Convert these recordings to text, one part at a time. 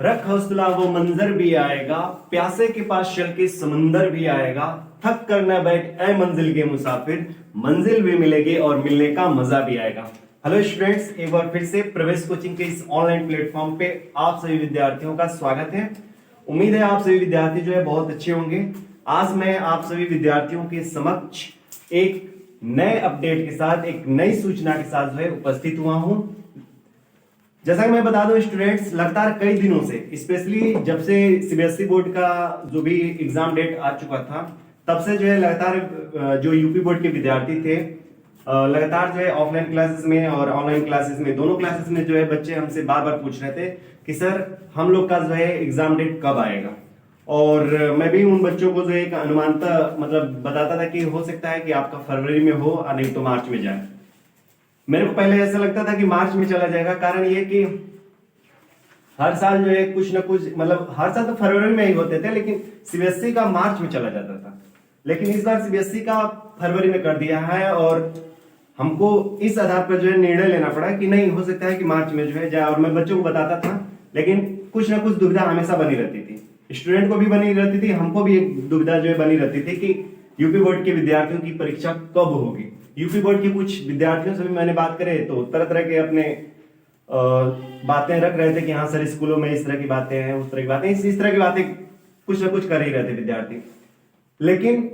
रख हौसला वो मंजर भी आएगा, प्यासे के पास चल के समंदर भी आएगा, थक कर न बैठ ऐ मंजिल के मुसाफिर, मंजिल भी मिलेगी और मिलने का मजा भी आएगा। हेलो स्टूडेंट्स, एक बार फिर से प्रवेश कोचिंग के इस ऑनलाइन प्लेटफॉर्म पे आप सभी विद्यार्थियों का स्वागत है। उम्मीद है आप सभी विद्यार्थी जो है बहुत अच्छे होंगे। आज मैं आप सभी विद्यार्थियों के समक्ष एक नए अपडेट के साथ, एक नई सूचना के साथ जो है उपस्थित हुआ हूं। जैसा कि मैं बता दूं स्टूडेंट्स, लगातार कई दिनों से, स्पेशली जब से सीबीएसई बोर्ड का जो भी एग्जाम डेट आ चुका था, तब से जो है लगातार जो यूपी बोर्ड के विद्यार्थी थे, लगातार जो है ऑफलाइन क्लासेस में और ऑनलाइन क्लासेस में, दोनों क्लासेस में जो है बच्चे हमसे बार बार पूछ रहे थे कि सर हम लोग का जो है एग्जाम डेट कब आएगा। और मैं भी उन बच्चों को जो है एक अनुमानता मतलब बताता था कि हो सकता है कि आपका फरवरी में हो और नहीं तो मार्च में जाए। मेरे को पहले ऐसा लगता था कि मार्च में चला जाएगा, कारण ये कि हर साल जो है कुछ ना कुछ, मतलब हर साल तो फरवरी में ही होते थे, लेकिन सीबीएसई का मार्च में चला जाता था। लेकिन इस बार सीबीएसई का फरवरी में कर दिया है और हमको इस आधार पर जो है निर्णय लेना पड़ा कि नहीं, हो सकता है कि मार्च में जो है जाए। और मैं बच्चों को बताता था, लेकिन कुछ ना कुछ दुविधा हमेशा बनी रहती थी, स्टूडेंट को भी बनी रहती थी, हमको भी एक दुविधा जो है बनी रहती थी कि यूपी बोर्ड के विद्यार्थियों की परीक्षा कब होगी। यूपी बोर्ड के कुछ विद्यार्थियों से भी मैंने बात करे तो तरह तरह के अपने बातें रख रहे थे कि हाँ सर स्कूलों में इस तरह की बातें हैं, उस तरह की बातें, इस तरह की बातें कुछ ना कुछ कर ही रहे थे विद्यार्थी। लेकिन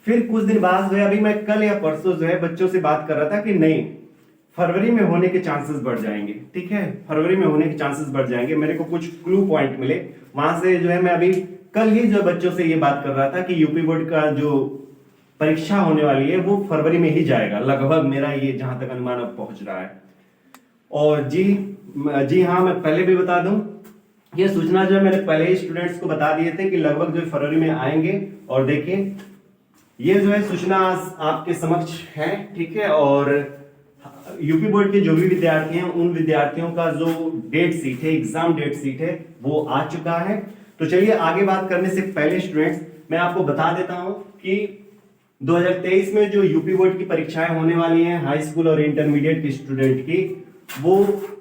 फिर कुछ दिन बाद जो है, अभी मैं कल या परसों जो है बच्चों से बात कर रहा था कि नहीं, फरवरी में होने के चांसेस बढ़ जाएंगे। ठीक है, फरवरी में होने के चांसेस बढ़ जाएंगे। मेरे को कुछ क्लू पॉइंट मिले, वहां से जो है मैं अभी कल ही जो बच्चों से ये बात कर रहा था कि यूपी बोर्ड का जो परीक्षा होने वाली है वो फरवरी में ही जाएगा, लगभग मेरा ये जहां तक अनुमान अब पहुंच रहा है। और जी हाँ, मैं पहले भी बता दूं, ये सूचना जो है मैंने पहले ही स्टूडेंट्स को बता दिए थे कि लगभग जो फरवरी में आएंगे। और देखिए ये जो है सूचना आपके समक्ष है। ठीक है, और यूपी बोर्ड के जो भी विद्यार्थी हैं उन विद्यार्थियों का जो डेट सीट है, एग्जाम डेट सीट है, वो आ चुका है। तो चलिए आगे बात करने से पहले स्टूडेंट्स मैं आपको बता देता हूं कि 2023 में जो यूपी बोर्ड की परीक्षाएं होने वाली हैं हाई स्कूल और इंटरमीडिएट के स्टूडेंट की, वो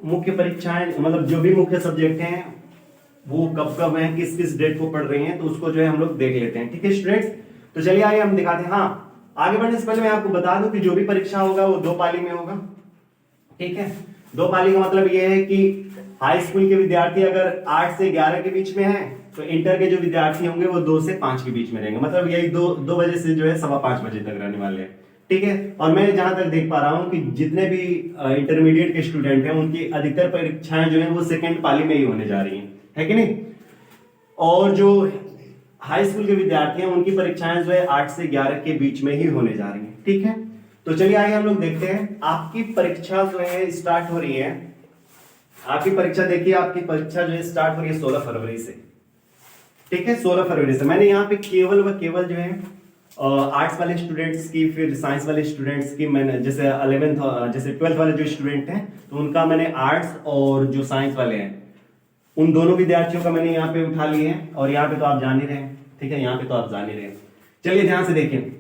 मुख्य परीक्षाएं, मतलब जो भी मुख्य सब्जेक्ट हैं वो कब कब हैं, किस किस डेट को पढ़ रही हैं, तो उसको जो है हम लोग देख लेते हैं। ठीक है स्टूडेंट्स, तो चलिए आइए हम दिखाते हैं। हाँ, आगे बढ़ने से पहले मैं आपको बता दूं कि जो भी परीक्षा होगा वो 2 पाली में होगा। ठीक है, 2 पाली का मतलब ये है कि हाई स्कूल के विद्यार्थी अगर 8 से 11 के बीच में है, तो इंटर के जो विद्यार्थी होंगे वो 2 से 5 के बीच में रहेंगे। मतलब यही 2 बजे से जो है 5:15 बजे तक रहने वाले हैं। ठीक है, और मैं जहां तक देख पा रहा हूं कि जितने भी इंटरमीडिएट के स्टूडेंट हैं उनकी अधिकतर परीक्षाएं जो है वो सेकेंड पाली में ही होने जा रही है कि नहीं। और जो हाई स्कूल के विद्यार्थी हैं उनकी परीक्षाएं जो है 8 से 11 के बीच में ही होने जा रही हैं। ठीक है, तो चलिए आइए हम लोग देखते हैं। आपकी परीक्षा जो है स्टार्ट हो रही है, आपकी परीक्षा देखिए, आपकी परीक्षा जो है स्टार्ट हो रही है 16 फरवरी से। ठीक है, 16 फरवरी से। मैंने यहाँ पे केवल व केवल जो है आर्ट्स वाले स्टूडेंट्स की, फिर साइंस वाले स्टूडेंट्स की, मैंने जैसे 11th जैसे 12th वाले जो स्टूडेंट हैं तो उनका मैंने आर्ट्स और जो साइंस वाले हैं उन दोनों विद्यार्थियों का मैंने यहाँ पे उठा लिए हैं। और यहाँ पे तो आप जान ही रहे हैं। ठीक है, यहाँ पे तो आप जान ही रहे हैं। चलिए ध्यान से देखिए,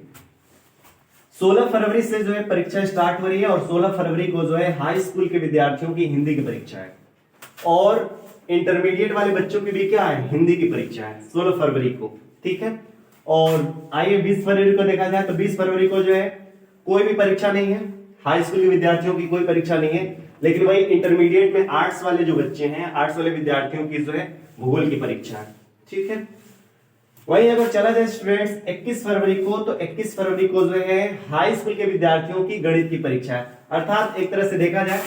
16 फरवरी से जो है परीक्षा स्टार्ट हो रही है और 16 फरवरी को जो है हाई स्कूल के विद्यार्थियों की हिंदी की परीक्षा है और इंटरमीडिएट वाले बच्चों की भी क्या है, हिंदी की परीक्षा है 16 फरवरी को। ठीक है, और आइए 20 फरवरी को देखा जाए तो 20 फरवरी को जो है कोई भी परीक्षा नहीं है, हाई स्कूल के विद्यार्थियों की कोई परीक्षा नहीं है। लेकिन वही इंटरमीडिएट में आर्ट्स वाले जो बच्चे हैं, आर्ट्स वाले विद्यार्थियों की जो है भूगोल की परीक्षा है। ठीक है, वहीं अगर चला जाए स्टूडेंट्स 21 फरवरी को, तो 21 फरवरी को जो है हाई स्कूल के विद्यार्थियों की गणित की परीक्षा है। अर्थात एक तरह से देखा जाए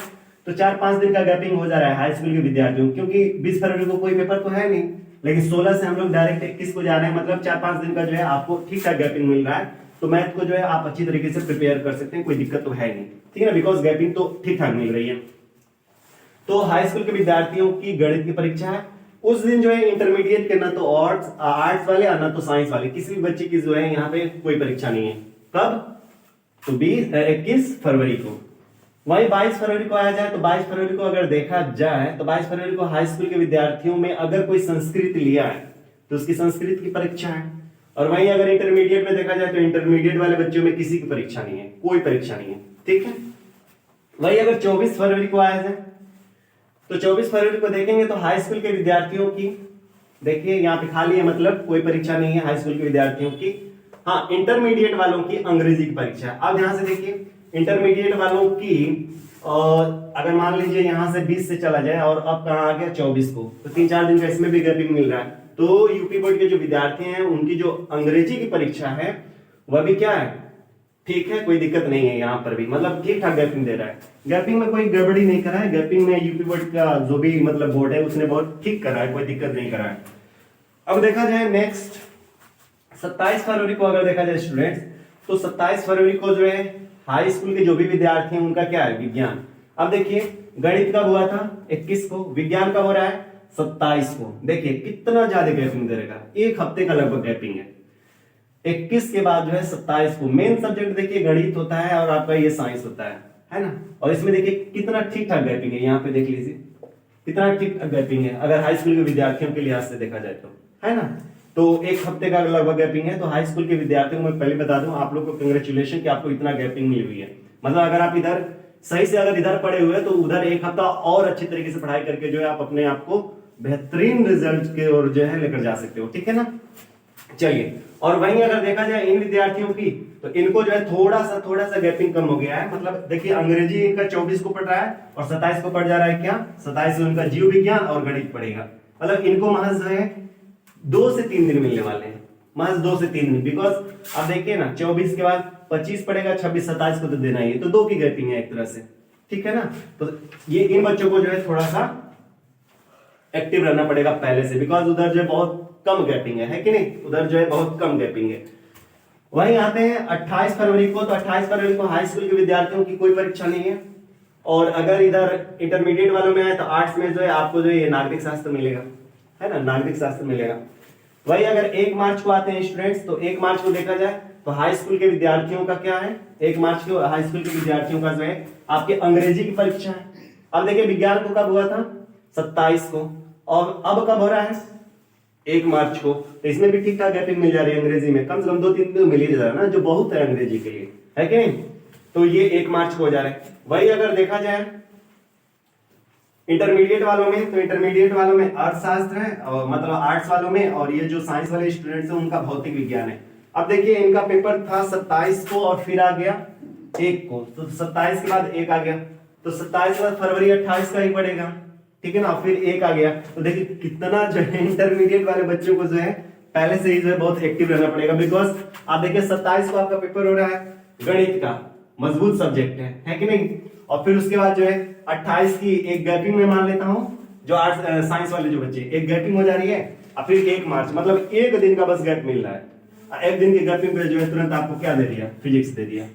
तो 4-5 दिन का गैपिंग हो जा रहा है हाई स्कूल के विद्यार्थियों, क्योंकि 20 फरवरी को कोई पेपर तो है नहीं, लेकिन 16 से हम लोग डायरेक्ट 21 को जा रहे हैं। मतलब 4-5 दिन का जो है आपको ठीक ठाक गैपिंग मिल रहा है। तो मैथ को जो है आप अच्छी तरीके से प्रिपेयर कर सकते हैं, कोई दिक्कत तो है नहीं। ठीक है ना, बिकॉज गैपिंग तो ठीक ठाक मिल रही है। तो हाई स्कूल के विद्यार्थियों की गणित की परीक्षा है। उस दिन जो है इंटरमीडिएट के ना तो आर्ट्स वाले और ना तो साइंस वाले किसी भी बच्चे की जो है यहाँ पे कोई परीक्षा नहीं है। कब? तो 21 फरवरी को। वही 22 फरवरी को आया जाए तो 22 फरवरी को अगर देखा जाए तो 22 फरवरी को हाई स्कूल के विद्यार्थियों में अगर कोई संस्कृत लिया है तो उसकी संस्कृत की परीक्षा है। और वहीं अगर इंटरमीडिएट में देखा जाए तो इंटरमीडिएट वाले बच्चों में किसी की परीक्षा नहीं है, कोई परीक्षा नहीं है। ठीक है, वही अगर 24 फरवरी को आया जाए तो 24 फरवरी को देखेंगे तो हाई स्कूल के विद्यार्थियों की, देखिए यहाँ पे खाली है, मतलब कोई परीक्षा नहीं है हाई स्कूल के विद्यार्थियों की। हाँ, इंटरमीडिएट वालों की अंग्रेजी की परीक्षा। अब ध्यान से देखिए, इंटरमीडिएट वालों की और अगर मान लीजिए यहाँ से 20 से चला जाए और अब कहाँ आ गया 24 को, तो 3-4 दिन का इसमें भी गैपिंग मिल रहा है। तो यूपी बोर्ड के जो विद्यार्थी हैं उनकी जो अंग्रेजी की परीक्षा है वह भी क्या है, ठीक है, कोई दिक्कत नहीं है यहाँ पर भी, मतलब ठीक ठाक गैपिंग दे रहा है। गैपिंग में कोई गड़बड़ी नहीं करा है, गैपिंग में यूपी बोर्ड का जो भी मतलब बोर्ड है उसने बहुत ठीक करा है, कोई दिक्कत नहीं करा है। अब देखा जाए नेक्स्ट 27 फरवरी को अगर देखा जाए स्टूडेंट्स, तो 27 फरवरी को जो है हाई स्कूल के जो भी विद्यार्थी हैं उनका क्या है, विज्ञान। अब देखिए गणित कब हुआ था, 21 को, विज्ञान कब हो रहा है, 27 को। देखिए कितना ज्यादा गैपिंग दे रहेगा, एक हफ्ते का लगभग गैपिंग है। 21 के बाद जो है 27 को मेन सब्जेक्ट देखिए गणित होता है और आपका ये साइंस होता है ना। और इसमें देखिए कितना ठीक ठाक गैपिंग है, यहाँ पे देख लीजिए कितना ठीक ठाक गैपिंग है अगर हाई स्कूल के विद्यार्थियों के लिहाज से देखा जाए तो, है ना। तो एक हफ्ते का लगभग गैपिंग है। तो हाई स्कूल के विद्यार्थियों को मैं पहले बता दूं, आप लोग को कंग्रेचुलेशन कि आपको इतना गैपिंग मिली हुई है। मतलब अगर आप इधर सही से अगर इधर पढ़े हुए तो उधर एक हफ्ता और अच्छी तरीके से पढ़ाई करके जो है आप अपने आप को बेहतरीन रिजल्ट के ओर जो है लेकर जा सकते हो, ठीक है ना। चलिए, और वहीं अगर देखा जाए इन विद्यार्थियों की, तो इनको जो है थोड़ा सा गैपिंग कम हो गया है। मतलब देखिए अंग्रेजी इनका 24 को पढ़ रहा है और 27 को पढ़ जा रहा है क्या, 27 को इनका जीव विज्ञान और गणित पढ़ेगा। मतलब इनको महज जो है 2 से 3 दिन मिलने वाले हैं, महज 2 से 3 दिन। बिकॉज अब देखिए ना 24 के बाद 25 पढ़ेगा, 26-27 को तो देना ही है, तो 2 की गैपिंग है एक तरह से, ठीक है ना। तो ये इन बच्चों को जो है थोड़ा सा एक्टिव रहना पड़ेगा पहले से, बिकॉज उधर जो है बहुत कम गैपिंग है कि नहीं, उधर जो है बहुत कम गैपिंग है। वहीं आते हैं 28 फरवरी को, तो 28 फरवरी को हाई स्कूल के विद्यार्थियों की कोई परीक्षा नहीं है। और अगर इधर इंटरमीडिएट वालों में आए तो आर्ट्स में जो है आपको जो है नागरिक शास्त्र मिलेगा, है ना, नागरिक शास्त्र मिलेगा। वही अगर 1 मार्च को आते हैं स्टूडेंट्स, तो 1 मार्च को देखा जाए तो हाई स्कूल के विद्यार्थियों का क्या है, 1 मार्च को हाई स्कूल के विद्यार्थियों का जो है आपके अंग्रेजी की परीक्षा है। अब देखिए विज्ञान को कब हुआ था, 27 को, और अब कब हो रहा है, 1 मार्च को। तो इसमें भी ठीक ठाक गैपिंग मिल जा रही है अंग्रेजी में, कम से कम 2-3 दिन मिल ही जा रहा है ना, जो बहुत है अंग्रेजी के लिए, है कि नहीं। तो ये 1 मार्च को हो जा रहा है। वही अगर देखा जाए इंटरमीडिएट वालों में, तो इंटरमीडिएट वालों में अर्थशास्त्र है, और मतलब आर्ट्स वालों में, और ये जो साइंस वाले स्टूडेंट्स हैं उनका भौतिक विज्ञान है। अब देखिए इनका पेपर था 27 को और फिर आ गया 1 को, तो 27 के बाद 1 आ गया, तो 27 के बाद फरवरी 28 का ही पड़ेगा, ठीक है ना, फिर 1 आ गया। तो देखिए कितना जो है इंटरमीडिएट वाले बच्चों को जो है पहले से ही जो है बहुत एक्टिव रहना पड़ेगा। बिकॉज आप देखिए 27 को आपका पेपर हो रहा है गणित का, मजबूत सब्जेक्ट है कि नहीं। और फिर उसके बाद जो है 28 की एक गैपिंग में मान लेता हूं, जो आर्ट्स साइंस वाले जो बच्चे, एक गैपिंग हो जा रही है, और फिर 1 मार्च, मतलब 1 दिन का बस गैप मिल रहा है। 1 दिन की गैपिंग पे जो है तुरंत आपको क्या दे दिया, फिजिक्स दे दिया,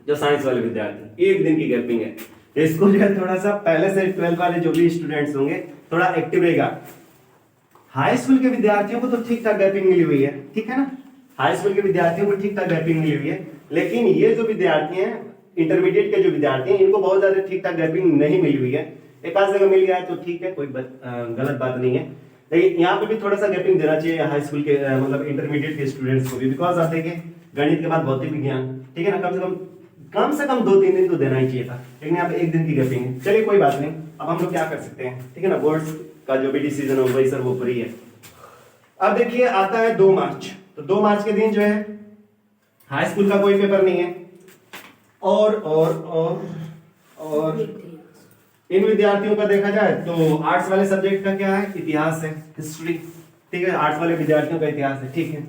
जो साइंस वाले विद्यार्थी, 1 दिन की गैपिंग है। इसको जो है थोड़ा सा पहले से 12 वाले जो भी स्टूडेंट्स होंगे थोड़ा एक्टिव रहेगा। हाई स्कूल के विद्यार्थियों को तो ठीक ठाक गैपिंग मिली हुई है, ठीक है ना, हाई स्कूल के विद्यार्थियों को ठीक ठाक गैपिंग मिली हुई है। लेकिन ये जो विद्यार्थी हैं, इंटरमीडिएट के जो विद्यार्थी हैं, इनको बहुत ज्यादा ठीक ठाक गैपिंग नहीं मिली हुई है। एक आध जगह मिल गया है तो ठीक है, कोई गलत बात नहीं है। लेकिन यहाँ पे भी थोड़ा सा गैपिंग देना चाहिए हाई स्कूल के मतलब इंटरमीडिएट के स्टूडेंट्स को भी। बिकॉज आप देखिए गणित के बाद भौतिक विज्ञान, ठीक है ना, कम से कम 2-3 दिन तो देना ही चाहिए था, लेकिन यहाँ पे 1 दिन की गैपिंग है। चलिए कोई बात नहीं, अब हम लोग क्या कर सकते हैं, ठीक है ना, बोर्ड्स का जो भी डिसीजन हो वही सर वो पूरी है। अब देखिए आता है 2 मार्च, तो 2 मार्च के दिन जो है हाई स्कूल का कोई पेपर नहीं है। और इन विद्यार्थियों का देखा जाए तो आर्ट्स वाले सब्जेक्ट का क्या है, इतिहास है, हिस्ट्री, ठीक है, आर्ट्स वाले विद्यार्थियों का इतिहास है, ठीक है।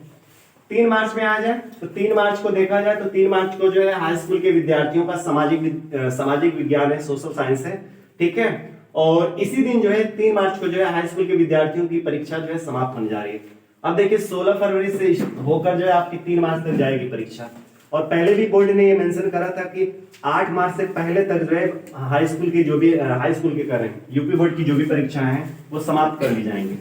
3 मार्च में आ जाए तो 3 मार्च को देखा जाए तो 3 मार्च को जो है हाई स्कूल के विद्यार्थियों का सामाजिक विज्ञान है, सोशल साइंस है, ठीक है। और इसी दिन जो है 3 मार्च को जो है हाई स्कूल के विद्यार्थियों की परीक्षा जो है समाप्त होने जा रही है। अब देखिए 16 फरवरी से होकर जो है आपकी 3 मार्च तक जाएगी परीक्षा। और पहले भी बोर्ड ने ये मेंशन करा था कि 8 मार्च से पहले तक जो है हाई स्कूल के जो भी हाई स्कूल के कर यूपी बोर्ड की जो भी परीक्षाएं हैं वो समाप्त कर ली जाएंगी,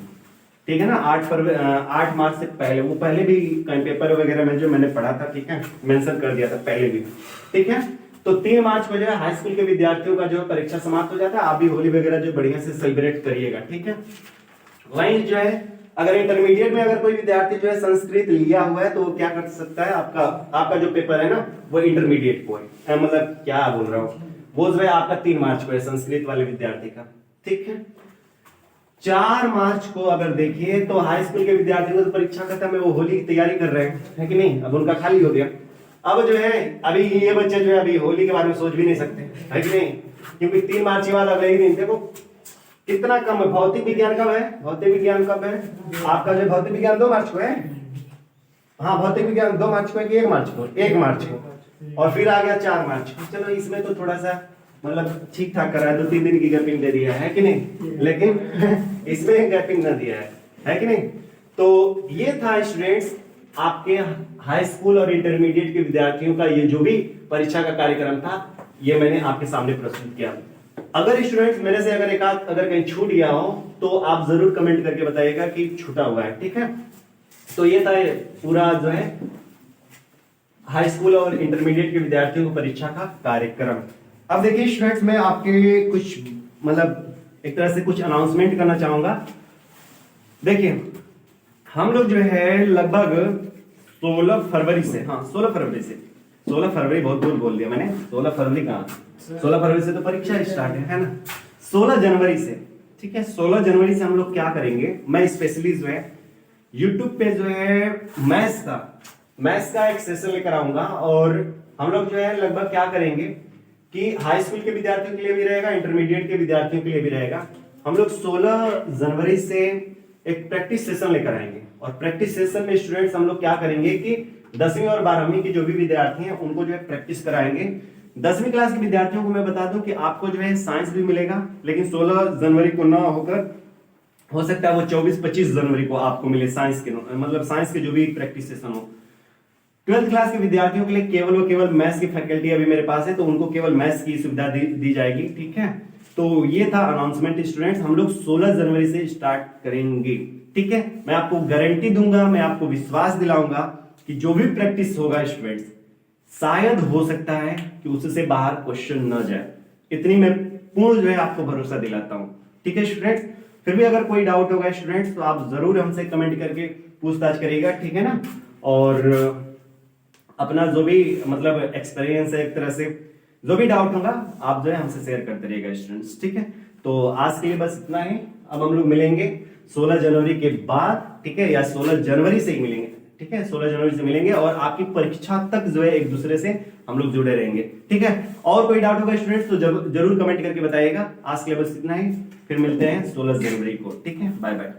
ठीक है ना। 8 मार्च से पहले, वो पहले भी पेपर वगैरह में जो मैंने पढ़ा था, ठीक है, मेंशन कर दिया था पहले भी, ठीक है। तो 3 मार्च को जो है हाई स्कूल के विद्यार्थियों का जो है परीक्षा समाप्त हो जाता है। आप भी होली वगैरह जो बढ़िया से सेलिब्रेट करिएगा, ठीक है। वहीं जो है अगर इंटरमीडिएट में अगर कोई विद्यार्थी जो है संस्कृत लिया हुआ है तो वो क्या कर सकता है, आपका जो पेपर है ना वो इंटरमीडिएट को है, मतलब क्या बोल रहा हूँ, वो जो है आपका 3 मार्च को है संस्कृत वाले विद्यार्थी का, ठीक है। 4 मार्च को अगर देखिए तो हाई स्कूल के विद्यार्थियों को तो परीक्षा खत्म है, वो होली की तैयारी कर रहे हैं, है कि नहीं। अब उनका खाली हो गया। अब जो है अभी ये बच्चे जो है अभी होली के बारे में सोच भी नहीं सकते, है कि नहीं, क्योंकि 3 मार्च के बाद अगले ही दिन देखो कितना कम है। भौतिक विज्ञान कब है? भौतिक विज्ञान कब है आपका? जो भौतिक विज्ञान 2 मार्च को है। हाँ, भौतिक विज्ञान 2 मार्च को है कि 1 मार्च को? 1 मार्च को। और फिर आ गया 4 मार्च को। चलो इसमें तो थोड़ा सा मतलब ठीक ठाक करा है, 2-3 दिन की गैपिंग दे दिया है कि नहीं, लेकिन इसमें गैपिंग ना दिया है कि नहीं। तो ये था स्टूडेंट्स आपके हाई स्कूल और इंटरमीडिएट के विद्यार्थियों का ये जो भी परीक्षा का कार्यक्रम था, ये मैंने आपके सामने प्रस्तुत किया। अगर स्टूडेंट्स मेरे से अगर कहीं छूट गया हो तो आप जरूर कमेंट करके बताइएगा कि छूटा हुआ है, ठीक है। तो ये था पूरा जो है हाई स्कूल और इंटरमीडिएट के विद्यार्थियों को परीक्षा का कार्यक्रम। अब देखिए स्टूडेंट्स मैं आपके कुछ मतलब एक तरह से कुछ अनाउंसमेंट करना चाहूंगा। देखिए हम लोग जो है लगभग 16 फरवरी से, हाँ 16 फरवरी बहुत दूर बोल दिया मैंने, 16 फरवरी कहाँ, 16 फरवरी से तो परीक्षा स्टार्ट है ना। 16 जनवरी से, ठीक है, 16 जनवरी से हम लोग क्या करेंगे, मैं स्पेशली जो है यूट्यूब पे जो है मैथ्स का एक सेशन लेकर आऊंगा। और हम लोग जो है लगभग क्या करेंगे कि हाई स्कूल के विद्यार्थियों के लिए भी रहेगा, इंटरमीडिएट के विद्यार्थियों के लिए भी रहेगा। हम लोग 16 जनवरी से एक प्रैक्टिस सेशन लेकर आएंगे। और प्रैक्टिस सेशन में स्टूडेंट्स हम लोग क्या करेंगे कि 10वीं और 12वीं के जो भी विद्यार्थी हैं उनको जो है प्रैक्टिस कराएंगे। 10वीं क्लास के विद्यार्थियों को मैं बता दूं कि आपको जो है साइंस भी मिलेगा, लेकिन 16 जनवरी को ना होकर हो सकता है वो 24-25 जनवरी को आपको मिले साइंस के, मतलब साइंस के जो भी प्रैक्टिस सेशन हो। 12th क्लास के विद्यार्थियों के लिए केवल मैथ्स की फैकल्टी अभी मेरे पास है, तो उनको केवल मैथ्स की सुविधा दी जाएगी, ठीक है। तो ये था अनाउंसमेंट स्टूडेंट्स, हम लोग 16 जनवरी से स्टार्ट करेंगे, ठीक है। मैं आपको गारंटी दूंगा, मैं आपको विश्वास दिलाऊंगा कि जो भी प्रैक्टिस होगा स्टूडेंट्स, शायद हो सकता है कि उससे बाहर क्वेश्चन न जाए, इतनी मैं पूर्ण जो है आपको भरोसा दिलाता हूं, ठीक है स्टूडेंट्स। फिर भी अगर कोई डाउट होगा स्टूडेंट्स तो आप जरूर हमसे कमेंट करके पूछताछ करिएगा, ठीक है ना। और अपना जो भी मतलब एक्सपीरियंस है, एक तरह से जो भी डाउट होगा आप जो है हमसे शेयर करते रहिएगा स्टूडेंट्स, ठीक है। तो आज के लिए बस इतना ही। अब हम लोग मिलेंगे 16 जनवरी के बाद, ठीक है, या 16 जनवरी से ही मिलेंगे, ठीक है, 16 जनवरी से मिलेंगे और आपकी परीक्षा तक जो है एक दूसरे से हम लोग जुड़े रहेंगे, ठीक है। और कोई डाउट होगा स्टूडेंट्स तो जरूर कमेंट करके बताइएगा। आज के लिए बस इतना ही, फिर मिलते हैं 16 जनवरी को, ठीक है। Bye bye.